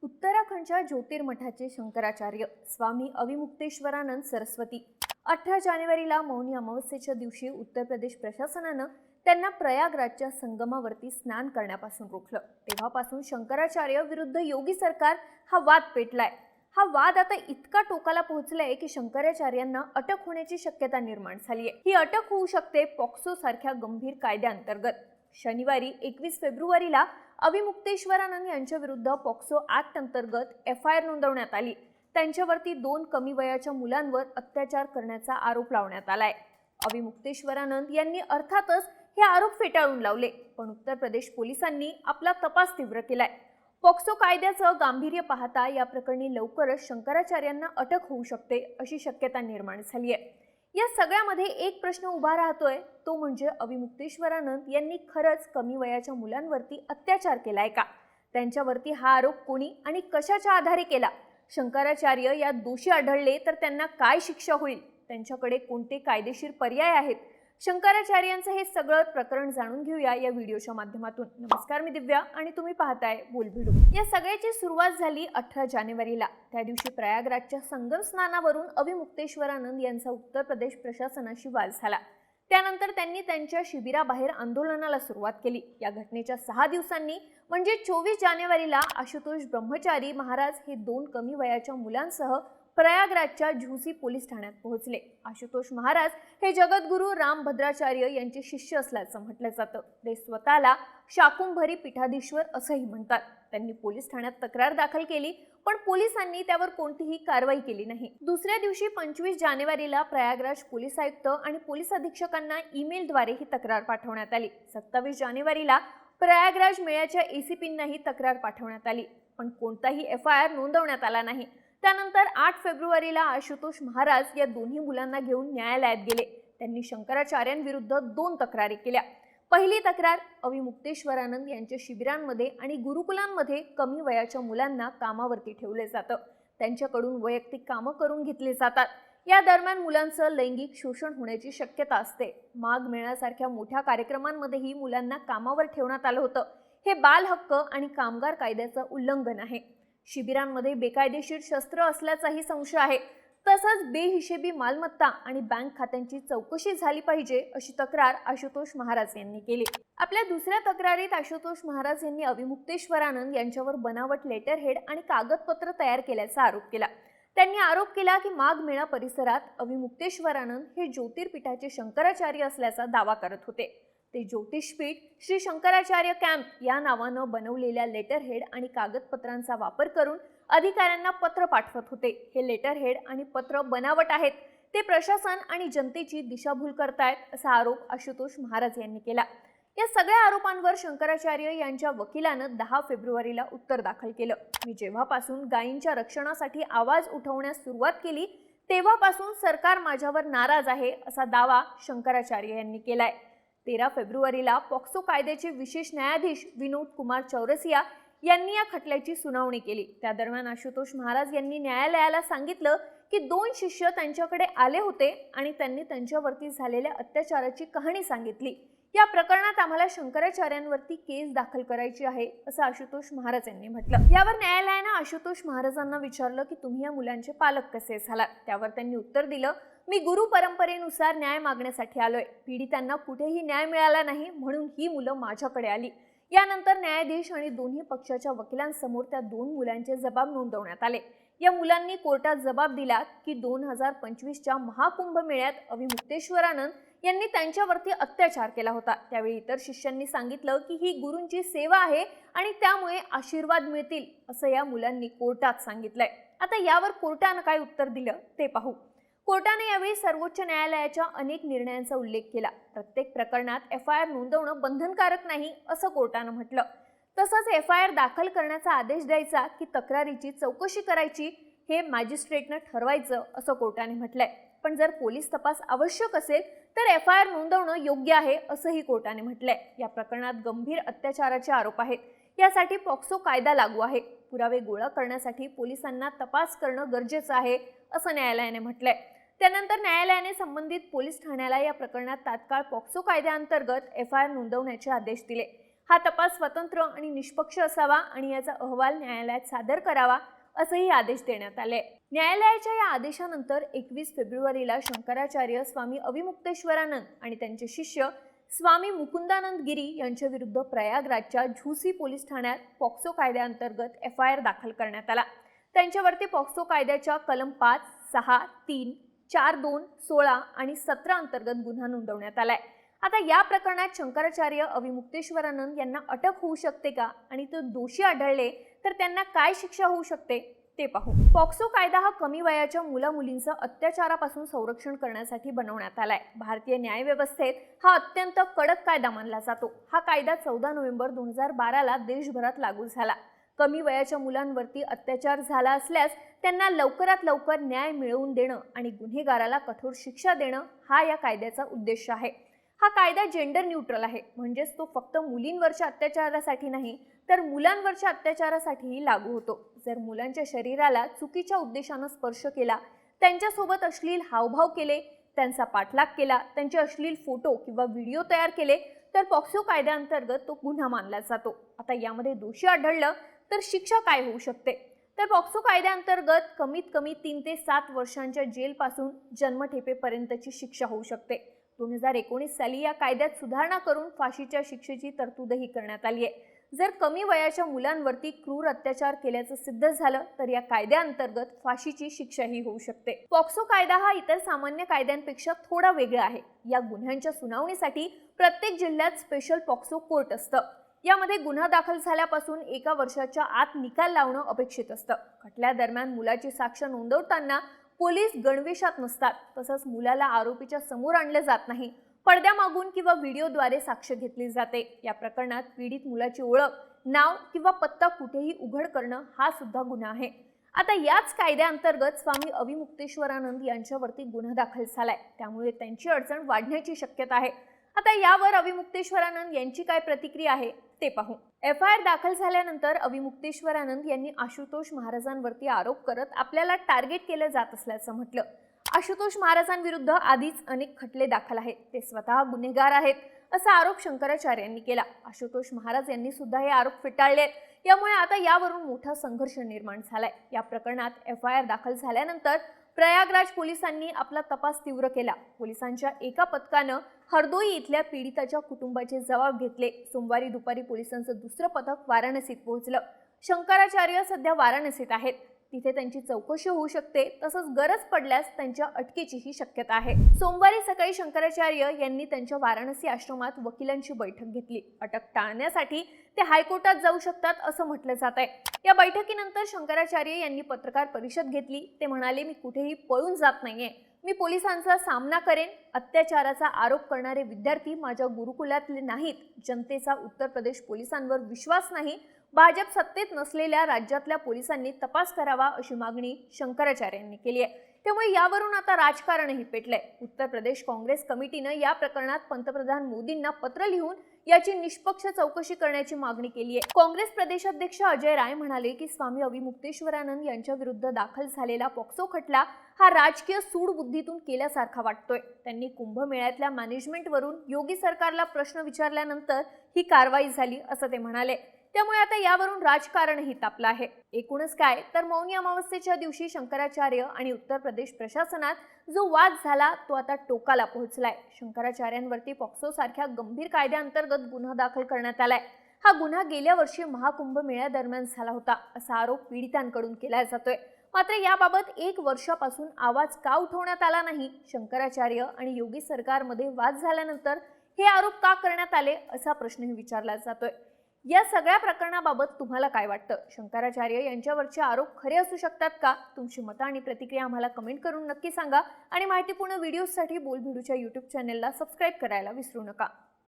उत्तराखंडच्या ज्योतिर्मठाचे शंकराचार्य स्वामी अविमुक्तेश्वरानंद सरस्वती 18 जानेवारीला मौनी अमावस्येच्या दिवशी उत्तर प्रदेश प्रशासनानं त्यांना प्रयागराजच्या संगमावरती स्नान करण्यापासून रोखलं। तेव्हापासून शंकराचार्य विरुद्ध योगी सरकार हा वाद पेटलाय। हा वाद आता इतका टोकाला पोहोचलाय की शंकराचार्यांना अटक होण्याची शक्यता निर्माण झाली आहे। ही अटक होऊ शकते पॉक्सो सारख्या गंभीर कायद्याअंतर्गत। शनिवारी 21 फेब्रुवारीला अविमुक्तेश्वरानंद यांच्या विरुद्ध पॉक्सो ऍक्ट अंतर्गत FIR नोंदवण्यात आली। त्यांच्यावरती 2 कमी वयाच्या मुलांवर अत्याचार करण्याचा आरोप लावण्यात आलाय। अविमुक्तेश्वरानंद यांनी अर्थातच हे आरोप फेटाळून लावले, पण उत्तर प्रदेश पोलिसांनी आपला तपास तीव्र केलाय। पॉक्सो कायद्याचं गांभीर्य पाहता या प्रकरणी लवकरच शंकराचार्यांना अटक होऊ शकते अशी शक्यता निर्माण झाली आहे। या सगळ्यामध्ये एक प्रश्न उभा राहतोय, तो म्हणजे अविमुक्तेश्वरानंद यांनी खरंच कमी वयाच्या मुलांवरती अत्याचार केलाय का? त्यांच्यावरती हा आरोप कोणी आणि कशाच्या आधारे केला? शंकराचार्य या दोषी आढळले तर त्यांना काय शिक्षा होईल? त्यांच्याकडे कोणते कायदेशीर पर्याय आहेत? शंकराचार्यांचं हे सगळं प्रकरण जाणून घेऊया या व्हिडिओच्या माध्यमातून। नमस्कार, मी दिव्या आणि तुम्ही पाहताय बोलभिडू। या सगळ्याची सुरुवात झाली 18 जानेवारीला। त्या दिवशी प्रयागराजच्या संगम स्नानावरून अविमुक्तेश्वरानंद यांचा उत्तर प्रदेश प्रशासनाशी वाद झाला। त्यानंतर त्यांनी त्यांच्या शिबिराबाहेर आंदोलनाला सुरुवात केली। या घटनेच्या 6 दिवसांनी म्हणजे 24 जानेवारीला आशुतोष ब्रह्मचारी महाराज हे 2 कमी वयाच्या मुलांसह प्रयागराजच्या झुसी पोलीस ठाण्यात पोहोचले। आशुतोष महाराज हे जगद्गुरू रामभद्राचार्य यांचे शिष्य असल्याचं म्हटलं जातं। ते स्वतःला शाकुंभरी पीठाधीश्वर असंही म्हणतात। त्यांनी पोलीस ठाण्यात तक्रार दाखल केली, पण पोलिसांनी त्यावर कोणतीही कारवाई केली नाही। दुसऱ्या दिवशी 25 जानेवारीला प्रयागराज पोलीस आयुक्त आणि पोलीस अधीक्षकांना ईमेलद्वारे ही तक्रार पाठवण्यात आली। 27 जानेवारीला प्रयागराज मेळ्याच्या ACPंनाही तक्रार पाठवण्यात आली, पण कोणताही FIR नोंदवण्यात आला नाही। त्यानंतर 8 फेब्रुवारीला आशुतोष महाराज या दोन्ही मुलांना घेऊन न्यायालयात गेले। त्यांनी शंकराचार्यांविरुद्ध 2 तक्रारी केल्या। पहिली तक्रार, अविमुक्तेश्वरानंद यांच्या शिबिरांमध्ये आणि गुरुकुलांमध्ये कमी वयाच्या मुलांना कामावरती ठेवले जातं। त्यांच्याकडून वैयक्तिक कामं करून घेतली जातात। या दरम्यान मुलांचं लैंगिक शोषण होण्याची शक्यता असते। माघ मेळ्यासारख्या मोठ्या कार्यक्रमांमध्येही मुलांना कामावर ठेवण्यात आलं होतं। हे बाल हक्क आणि कामगार कायद्याचं उल्लंघन आहे। शिबिरांमध्ये बेकायदेशीर शस्त्र असल्याचाही संशय आहे। तसंच बेहिशेबी मालमत्ता आणि बँक खात्यांची चौकशी झाली पाहिजे अशी तक्रार आशुतोष महाराज यांनी केली। आपल्या दुसऱ्या तक्रारीत आशुतोष महाराज यांनी अविमुक्तेश्वरानंद यांच्यावर बनावट लेटरहेड आणि कागदपत्र तयार केल्याचा आरोप केला। त्यांनी आरोप केला की माघ मेळा परिसरात अविमुक्तेश्वरानंद हे ज्योतिर्पीठाचे शंकराचार्य असल्याचा दावा करत होते। ते ज्योतिषपीठ श्री शंकराचार्य कॅम्प या नावानं बनवलेल्या लेटरहेड आणि कागदपत्रांचा वापर करून अधिकाऱ्यांना पत्र पाठवत होते। हे लेटरहेड आणि पत्र बनावट आहेत। ते प्रशासन आणि जनतेची दिशाभूल करतायत असा आरोप आशुतोष महाराज यांनी केला। या सगळ्या आरोपांवर शंकराचार्य यांच्या वकिलानं 10 फेब्रुवारीला उत्तर दाखल केलं। मी जेव्हापासून गायींच्या रक्षणासाठी आवाज उठवण्यास सुरुवात केली तेव्हापासून सरकार माझ्यावर नाराज आहे असा दावा शंकराचार्य यांनी केलाय। 13 फेब्रुवारीला पॉक्सो कायद्याचे विशेष न्यायाधीश विनोद कुमार चौरसिया यांनी या खटल्याची सुनावणी केली। त्या दरम्यान आशुतोष महाराज यांनी न्यायालयाला सांगितलं की 2 शिष्य त्यांच्याकडे आले होते आणि त्यांनी त्यांच्यावरती झालेल्या अत्याचाराची कहाणी सांगितली। या प्रकरणात आम्हाला शंकराचार्यांवरती केस दाखल करायची आहे असं आशुतोष महाराज यांनी म्हटलं। यावर न्यायालयानं आशुतोष महाराजांना विचारलं की तुम्ही या मुलांचे पालक कसे झालात? त्यावर त्यांनी उत्तर दिलं, मी गुरु परंपरेनुसार न्याय मागण्यासाठी आलोय। पीडितांना कुठेही न्याय मिळाला नाही, म्हणून ही मुलं माझ्याकडे आली। यानंतर न्यायाधीश आणि दोन्ही पक्षाच्या वकिलांसमोर त्या 2 मुलांचे जबाब नोंदवण्यात आले। या मुलांनी कोर्टात जबाब दिला की 2025च्या महाकुंभ मेळ्यात अविमुक्तेश्वरानंद यांनी त्यांच्यावरती अत्याचार केला होता। त्यावेळी इतर शिष्यांनी सांगितलं की ही गुरूंची सेवा आहे आणि त्यामुळे आशीर्वाद मिळतील असं या मुलांनी कोर्टात सांगितलंय। आता यावर कोर्टानं काय उत्तर दिलं ते पाहू। कोर्टाने यावेळी सर्वोच्च न्यायालयाच्या अनेक निर्णयांचा उल्लेख केला। प्रत्येक प्रकरणात FIR नोंदवणं बंधनकारक नाही असं कोर्टानं म्हटलं। तसंच FIR दाखल करण्याचा आदेश द्यायचा की तक्रारीची चौकशी करायची हे मॅजिस्ट्रेटनं ठरवायचं असं कोर्टाने म्हटलंय। पण जर पोलीस तपास आवश्यक असेल तर FIR नोंदवणं योग्य आहे असंही कोर्टाने म्हटलंय। या प्रकरणात गंभीर अत्याचाराचे आरोप आहेत। यासाठी पॉक्सो कायदा लागू आहे। पुरावे गोळा करण्यासाठी पोलिसांना तपास करणं गरजेचं आहे असं न्यायालयाने म्हटलंय। त्यानंतर न्यायालयाने संबंधित पोलीस ठाण्याला या प्रकरणात तात्काळ पॉक्सो कायद्याअंतर्गत FIR नोंदवण्याचे आदेश दिले। हा तपास स्वतंत्र आणि निष्पक्ष असावा आणि याचा अहवाल न्यायालयात सादर करावा असेही आदेश देण्यात आले। न्यायालयाच्या या आदेशानंतर 21 फेब्रुवारीला शंकराचार्य स्वामी अविमुक्तेश्वरानंद आणि त्यांचे शिष्य स्वामी मुकुंदानंद गिरी यांच्या विरुद्ध प्रयागराजच्या झुसी पोलीस ठाण्यात पॉक्सो कायद्याअंतर्गत FIR दाखल करण्यात आला। त्यांच्यावरती पॉक्सो कायद्याच्या कलम 5, 6, 3, 4, 2, 16 आणि 17 अंतर्गत गुन्हा नोंदवण्यात आलाय। आता या प्रकरणात शंकराचार्य अविमुक्तेश्वरानंद यांना अटक होऊ शकते का आणि ते दोषी आढळले तर त्यांना काय शिक्षा होऊ शकते ते पाहू। पॉक्सो कायदा हा कमी वयाच्या मुला-मुलींचं अत्याचारापासून संरक्षण करण्यासाठी बनवण्यात आलाय। भारतीय न्यायव्यवस्थेत हा अत्यंत कडक कायदा मानला जातो। हा कायदा 14 नोव्हेंबर 2012 ला देशभरात लागू झाला। कमी वयाच्या मुलांवरती अत्याचार झाला असल्यास त्यांना लवकरात लवकर न्याय मिळवून देणं आणि गुन्हेगाराला कठोर शिक्षा देणं हा या कायद्याचा उद्देश आहे। हा कायदा जेंडर न्यूट्रल आहे, म्हणजेच तो फक्त मुलींवरच्या अत्याचारासाठी नाही तर मुलांवरच्या अत्याचारासाठीही लागू होतो। जर मुलांच्या शरीराला चुकीच्या उद्देशाने स्पर्श केला, त्यांच्यासोबत अश्लील हावभाव केले, त्यांचा पाठलाग केला, त्यांचे अश्लील फोटो किंवा व्हिडिओ तयार केले तर पॉक्सो कायद्याअंतर्गत तो गुन्हा मानला जातो। आता यामध्ये दोषी आढळलं तर शिक्षा काय होऊ शकते तर पॉक्सो कायद्याअंतर्गत कमीत कमी 3 ते 7 वर्षांच्या जेलपासून जन्मठेपेपर्यंतची शिक्षा होऊ शकते। 2019 साली या कायद्यात सुधारणा करून फाशीच्या शिक्षेची तरतूदही करण्यात आली आहे। जर कमी वयाच्या मुलांवरती क्रूर अत्याचार केल्याचं सिद्ध झालं तर या कायद्याअंतर्गत फाशीची शिक्षाही होऊ शकते। पॉक्सो कायदा हा इतर सामान्य कायद्यांपेक्षा थोडा वेगळा आहे। या गुन्ह्यांच्या सुनावणीसाठी प्रत्येक जिल्ह्यात स्पेशल पॉक्सो कोर्ट असतं। यामध्ये गुन्हा दाखल झाल्यापासून 1 वर्षाच्या आत निकाल लावणं अपेक्षित असतं। खटल्यादरम्यान मुलाची साक्ष नोंदवताना पोलीस गणवेशात नसतात, तसंच मुलाला आरोपीच्या समोर आणले जात नाही। पडद्यामागून किंवा व्हिडिओद्वारे साक्ष घेतली जाते। या प्रकरणात पीडित मुलाची ओळख, नाव किंवा पत्ता कुठेही उघड करणं हा सुद्धा गुन्हा आहे। आता याच कायद्याअंतर्गत स्वामी अविमुक्तेश्वरानंद यांच्यावरती गुन्हा दाखल झालाय, त्यामुळे त्यांची अडचण वाढण्याची शक्यता आहे। आता यावर अविमुक्तेश्वरानंद यांची काय प्रतिक्रिया आहे ते पाहू। FIR दाखल झाल्यानंतर अविमुक्तेश्वरानंद यांनी आशुतोष महाराजांवरती आरोप करत आपल्याला टार्गेट केले जात असल्याचं म्हटलं। आशुतोष महाराजांविरुद्ध आधीच अनेक खटले दाखल आहेत, ते स्वतः गुन्हेगार आहेत असा आरोप शंकराचार्यांनी केला। आशुतोष महाराज यांनी सुद्धा हे आरोप फेटाळले आहेत। यामुळे आता यावरून मोठा संघर्ष निर्माण झालाय। या प्रकरणात FIR दाखल झाल्यानंतर प्रयागराज पोलिसांनी आपला तपास तीव्र केला। पोलिसांच्या एका पथकानं हरदोई इथल्या पीडिताच्या कुटुंबाचे जबाब घेतले। सोमवारी दुपारी पोलिसांचं दुसरं पथक वाराणसीत पोहोचलं। शंकराचार्य सध्या वाराणसीत आहेत, तिथे त्यांची चौकशी होऊ शकते, तसंच गरज पडल्यास त्यांच्या अटकेचीही शक्यता आहे। सोमवारी सकाळी शंकराचार्य यांनी त्यांच्या वाराणसी आश्रमात वकिलांची बैठक घेतली। अटक टाळण्यासाठी ते हायकोर्टात जाऊ शकतात असं म्हटलं जात आहे। या बैठकीनंतर शंकराचार्य यांनी पत्रकार परिषद घेतली। ते म्हणाले, मी कुठेही पळून जात नाहीये, मी पोलिसांचा सामना करेन। अत्याचाराचा आरोप करणारे विद्यार्थी माझ्या गुरुकुलातले नाहीत। जनतेचा उत्तर प्रदेश पोलिसांवर विश्वास नाही। भाजप सत्तेत नसलेल्या राज्यातल्या पोलिसांनी तपास करावा अशी मागणी शंकराचार्यांनी केली आहे। त्यामुळे यावरून आता राजकारणही पेटलंय। उत्तर प्रदेश काँग्रेस कमिटीनं या प्रकरणात पंतप्रधान मोदींना पत्र लिहून याची निष्पक्ष चौकशी करण्याची मागणी केली आहे। काँग्रेस प्रदेशाध्यक्ष अजय राय म्हणाले की स्वामी अविमुक्तेश्वरानंद यांच्या विरुद्ध दाखल झालेला पॉक्सो खटला हा राजकीय सूडबुद्धीतून केल्यासारखा वाटतोय। त्यांनी कुंभमेळ्यातल्या मॅनेजमेंटवरून योगी सरकारला प्रश्न विचारल्यानंतर ही कारवाई झाली असं ते म्हणाले। त्यामुळे आता यावरून राजकारणही तापलं आहे। एकूणच काय तर मौनी अमावस्येच्या दिवशी शंकराचार्य आणि उत्तर प्रदेश प्रशासनात जो वाद झाला तो आता टोकाला पोहोचलाय। शंकराचार्यांवरती पॉक्सो सारख्या गंभीर कायद्याअंतर्गत गुन्हा दाखल करण्यात आलाय। हा गुन्हा गेल्या वर्षी महाकुंभ मेळ्यादरम्यान झाला होता असा आरोप पीडितांकडून केला जातोय। मात्र याबाबत 1 वर्षापासून आवाज का उठवण्यात आला नाही? शंकराचार्य आणि योगी सरकारमध्ये वाद झाल्यानंतर हे आरोप का करण्यात आले असा प्रश्नही विचारला जातोय। या सगळ्या प्रकरणाबाबत तुम्हाला काय वाटतं? शंकराचार्य यांच्यावरचे आरोप खरे असू शकतात का? तुमची मतं आणि प्रतिक्रिया आम्हाला कमेंट करून नक्की सांगा आणि माहितीपूर्ण व्हिडिओसाठी बोलबिडूच्या YouTube चॅनेलला सबस्क्राइब करायला विसरू नका।